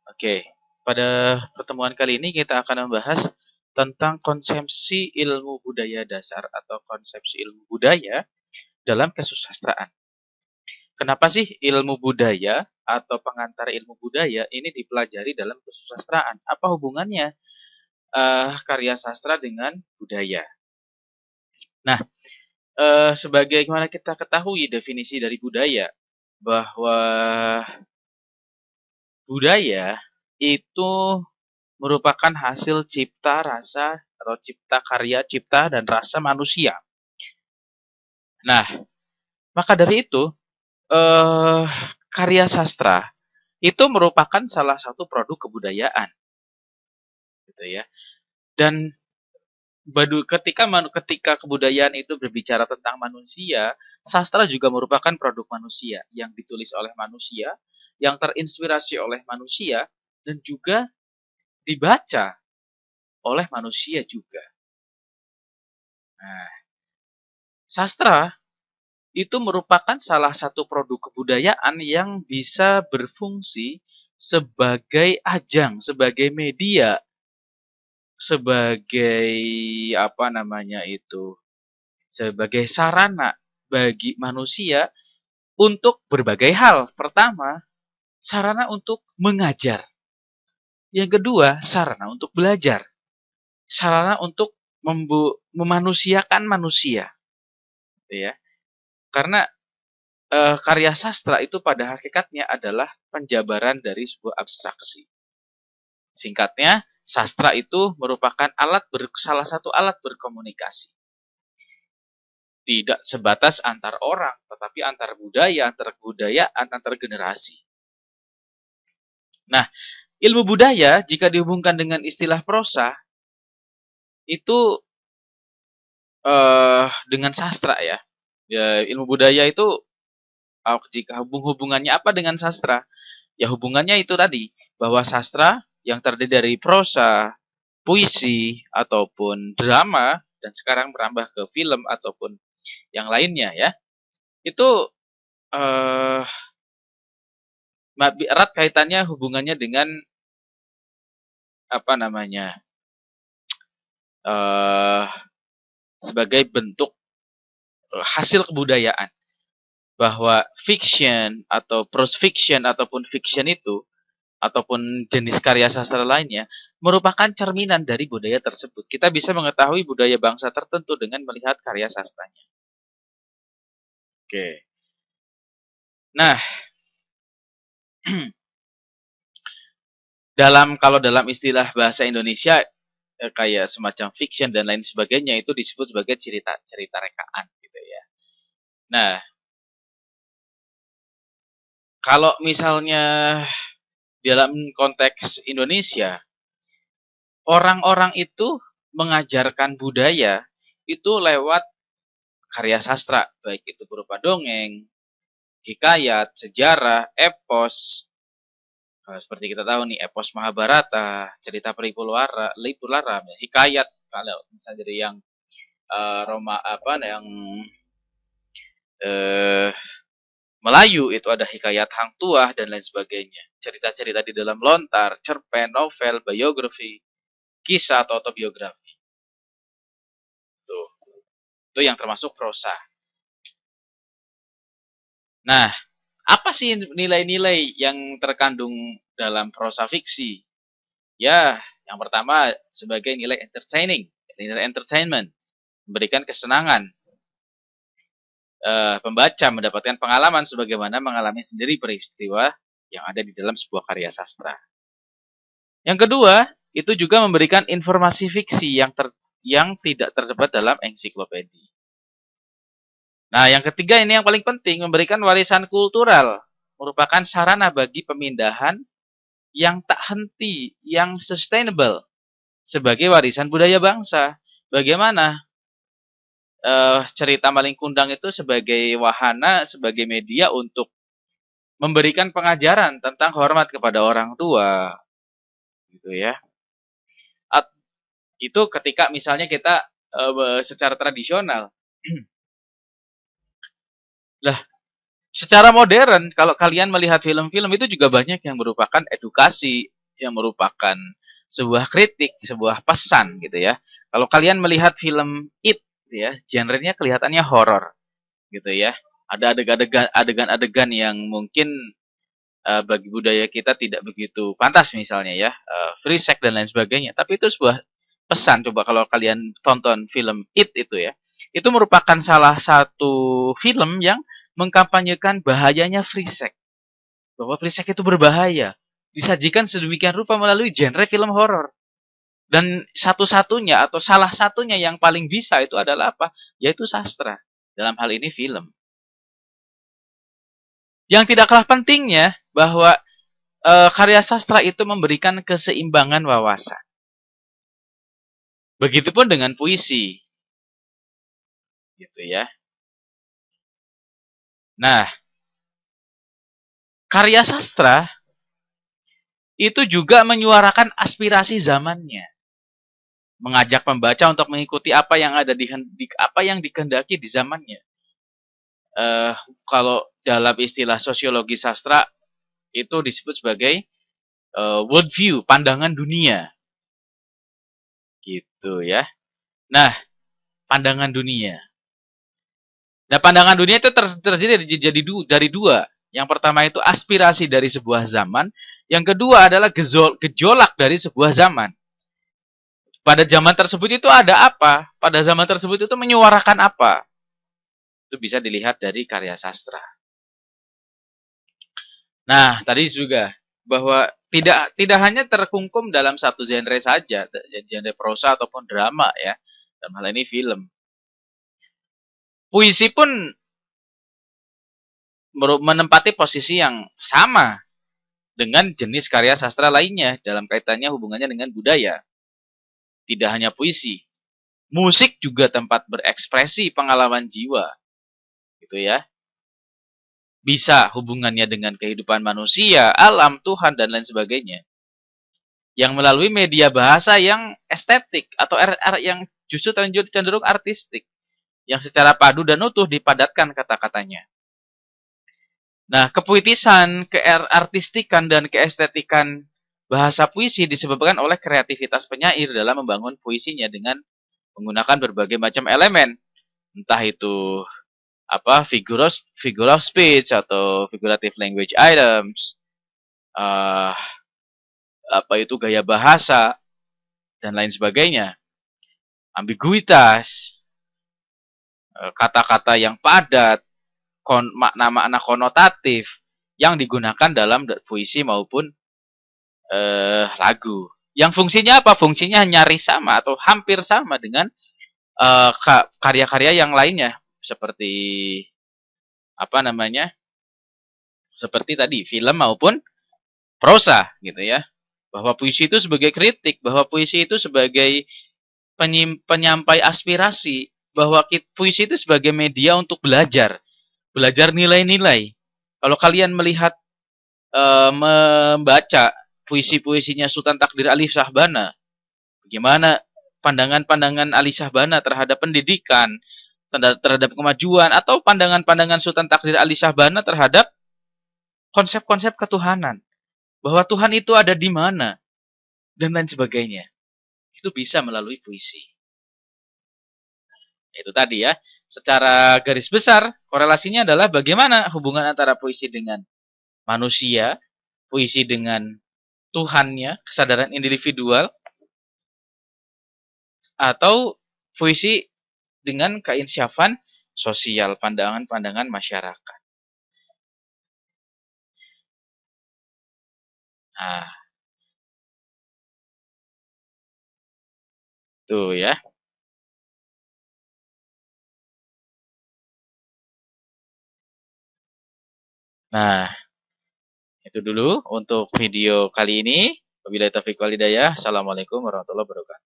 Oke, pada pertemuan kali ini kita akan membahas tentang konsepsi ilmu budaya dasar atau konsepsi ilmu budaya dalam kesusastraan. Kenapa sih ilmu budaya atau pengantar ilmu budaya ini dipelajari dalam kesusastraan? Apa hubungannya karya sastra dengan budaya? Nah, sebagaimana kita ketahui definisi dari budaya, bahwa budaya itu merupakan hasil cipta rasa atau cipta karya, cipta dan rasa manusia. Nah, maka dari itu, eh, karya sastra itu merupakan salah satu produk kebudayaan, gitu ya. Dan ketika kebudayaan itu berbicara tentang manusia, sastra juga merupakan produk manusia yang ditulis oleh manusia, yang terinspirasi oleh manusia, dan juga dibaca oleh manusia juga. Nah, sastra itu merupakan salah satu produk kebudayaan yang bisa berfungsi sebagai ajang, sebagai media, sebagai apa namanya itu, sebagai sarana bagi manusia untuk berbagai hal. Pertama, sarana untuk mengajar. Yang kedua, sarana untuk belajar. Sarana untuk memanusiakan manusia, gitu ya. Karena karya sastra itu pada hakikatnya adalah penjabaran dari sebuah abstraksi. Singkatnya, sastra itu merupakan salah satu alat berkomunikasi. Tidak sebatas antar orang, tetapi antar budaya, antar kebudayaan, antar generasi. Nah, ilmu budaya jika dihubungkan dengan istilah prosa, itu dengan sastra ya. Ilmu budaya itu jika hubungannya apa dengan sastra? Ya hubungannya itu tadi, bahwa sastra yang terdiri dari prosa, puisi, ataupun drama, dan sekarang merambah ke film ataupun yang lainnya ya, itu eh, erat kaitannya hubungannya dengan apa namanya, eh, sebagai bentuk hasil kebudayaan, bahwa fiction atau prose fiction ataupun fiction itu ataupun jenis karya sastra lainnya merupakan cerminan dari budaya tersebut. Kita bisa mengetahui budaya bangsa tertentu dengan melihat karya sastranya. Oke. Nah, kalau dalam istilah bahasa Indonesia kayak semacam fiction dan lain sebagainya itu disebut sebagai cerita rekaan gitu ya. Nah, kalau misalnya dalam konteks Indonesia, orang-orang itu mengajarkan budaya itu lewat karya sastra, baik itu berupa dongeng, hikayat, sejarah, epos. Seperti kita tahu nih, epos Mahabharata, cerita Peripulara, Lipulara, hikayat kalau misalnya dari yang Roma apa yang eh, Melayu itu ada hikayat Hang Tuah dan lain sebagainya. Cerita-cerita di dalam lontar, cerpen, novel, biografi, kisah atau autobiografi. Tuh, itu yang termasuk prosa. Nah, apa sih nilai-nilai yang terkandung dalam prosa fiksi? Ya, yang pertama sebagai nilai entertaining, nilai entertainment, memberikan kesenangan. Pembaca mendapatkan pengalaman sebagaimana mengalami sendiri peristiwa yang ada di dalam sebuah karya sastra. Yang kedua, itu juga memberikan informasi fiksi yang tidak terdapat dalam ensiklopedia. Nah, yang ketiga ini yang paling penting, memberikan warisan kultural, merupakan sarana bagi pemindahan yang tak henti, yang sustainable sebagai warisan budaya bangsa. Bagaimana cerita Malin Kundang itu sebagai wahana, sebagai media untuk memberikan pengajaran tentang hormat kepada orang tua, gitu ya. Itu ketika misalnya kita secara tradisional. Lah, secara modern kalau kalian melihat film-film itu juga banyak yang merupakan edukasi, yang merupakan sebuah kritik, sebuah pesan gitu ya. Kalau kalian melihat film It ya, genrenya kelihatannya horor gitu ya. Ada adegan-adegan yang mungkin bagi budaya kita tidak begitu pantas misalnya ya, free sex dan lain sebagainya. Tapi itu sebuah pesan. Coba kalau kalian tonton film It itu ya, itu merupakan salah satu film yang mengkampanyekan bahayanya free sex, bahwa free sex itu berbahaya, disajikan sedemikian rupa melalui genre film horor. Dan satu-satunya atau salah satunya yang paling bisa itu adalah apa? Yaitu sastra. Dalam hal ini film. Yang tidak kalah pentingnya bahwa karya sastra itu memberikan keseimbangan wawasan. Begitupun dengan puisi. Gitu ya. Nah, karya sastra itu juga menyuarakan aspirasi zamannya. Mengajak pembaca untuk mengikuti apa yang ada apa yang dikehendaki di zamannya. Kalau dalam istilah sosiologi sastra itu disebut sebagai worldview, pandangan dunia. Gitu ya. Nah, pandangan dunia. Nah, pandangan dunia itu terdiri dari dua. Yang pertama itu aspirasi dari sebuah zaman. Yang kedua adalah gejolak dari sebuah zaman. Pada zaman tersebut itu ada apa? Pada zaman tersebut itu menyuarakan apa? Itu bisa dilihat dari karya sastra. Nah, tadi juga bahwa tidak hanya terkungkum dalam satu genre saja, genre prosa ataupun drama ya. Dalam hal ini film. Puisi pun menempati posisi yang sama dengan jenis karya sastra lainnya dalam kaitannya hubungannya dengan budaya. Tidak hanya puisi, musik juga tempat berekspresi pengalaman jiwa. Gitu ya. Bisa hubungannya dengan kehidupan manusia, alam, Tuhan, dan lain sebagainya. Yang melalui media bahasa yang estetik atau yang justru cenderung artistik. Yang secara padu dan utuh dipadatkan kata-katanya. Nah, kepuitisan, keartistikan, dan keestetikan bahasa puisi disebabkan oleh kreativitas penyair dalam membangun puisinya dengan menggunakan berbagai macam elemen. Entah itu figure of speech atau figurative language items, gaya bahasa dan lain sebagainya, ambiguitas, kata-kata yang padat, makna-makna konotatif yang digunakan dalam puisi maupun lagu. Yang fungsinya apa? Fungsinya nyaris sama atau hampir sama dengan karya-karya yang lainnya seperti seperti tadi film maupun prosa gitu ya. Bahwa puisi itu sebagai kritik, bahwa puisi itu sebagai penyampai aspirasi, bahwa puisi itu sebagai media untuk belajar nilai-nilai. Kalau kalian melihat membaca puisi-puisinya Sultan Takdir Ali Syahbana, bagaimana pandangan-pandangan Ali Syahbana terhadap pendidikan, terhadap kemajuan, atau pandangan-pandangan Sultan Takdir Ali Syahbana terhadap konsep-konsep ketuhanan. Bahwa Tuhan itu ada di mana, dan lain sebagainya. Itu bisa melalui puisi. Itu tadi ya. Secara garis besar, korelasinya adalah bagaimana hubungan antara puisi dengan manusia, puisi dengan Tuhannya, kesadaran individual, atau puisi dengan keinsyafan sosial, pandangan-pandangan masyarakat. Nah, tuh ya. Nah, itu dulu untuk video kali ini. Wabillahi taufiq wal hidayah. Assalamualaikum warahmatullahi wabarakatuh.